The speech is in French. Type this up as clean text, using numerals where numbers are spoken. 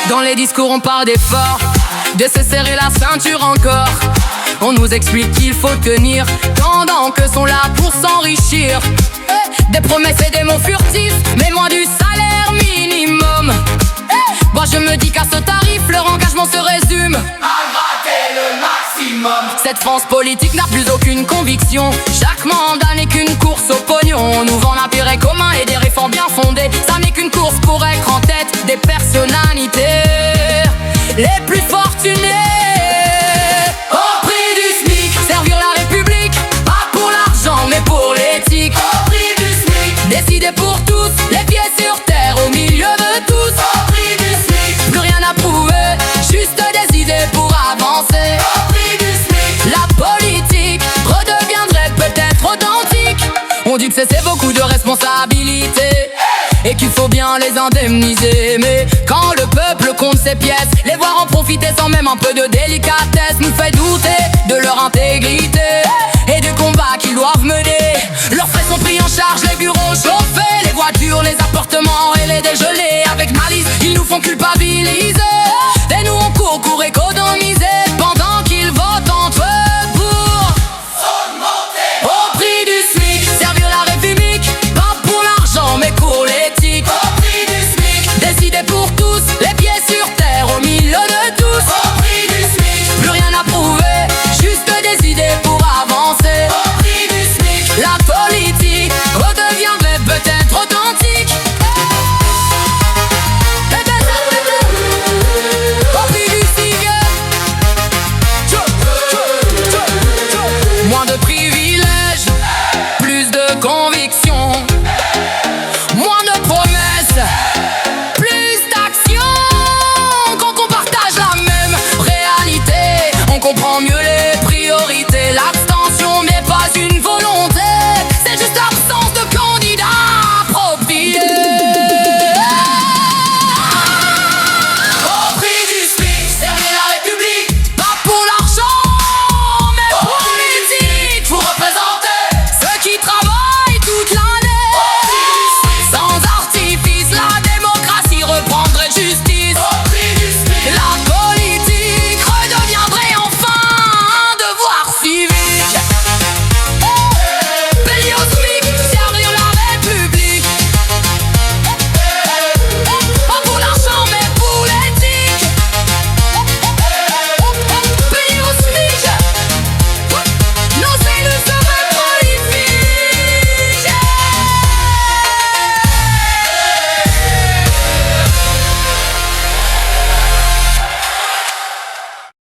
Dans les discours on parle d'efforts, de se serrer la ceinture encore. On nous explique qu'il faut tenir, pendant que sont là pour s'enrichir. Des promesses et des mots furtifs, mais loin du salaire minimum. Moi je me dis qu'à ce tarif, leur engagement se résume à gratter le maximum. Cette France politique n'a plus aucune conviction. Chaque mandat n'est qu'une course au pognon. On nous vend l'intérêt commun et des réformes bien fondées. Ça n'est qu'une course pour être en tête des personnalités les plus fortunées. Au prix du SMIC, servir la République, pas pour l'argent mais pour l'éthique. Au prix du SMIC, décider pour tous, les pieds sur terre au milieu de tous. Au prix du SMIC, plus rien à prouver, juste des idées pour avancer. Au prix du SMIC, la politique redeviendrait peut-être authentique. On dit que c'est beaucoup de responsabilités et qu'il faut bien les indemniser. Mais quand le peuple compte ses pièces, les voir en profiter sans même un peu de délicatesse nous fait douter de leur intégrité et du combat qu'ils doivent mener. Leurs frais sont pris en charge, les bureaux chauffés, les voitures, les appartements et les dégelés. Avec malice, ils nous font culpabiliser et nous on court économiser.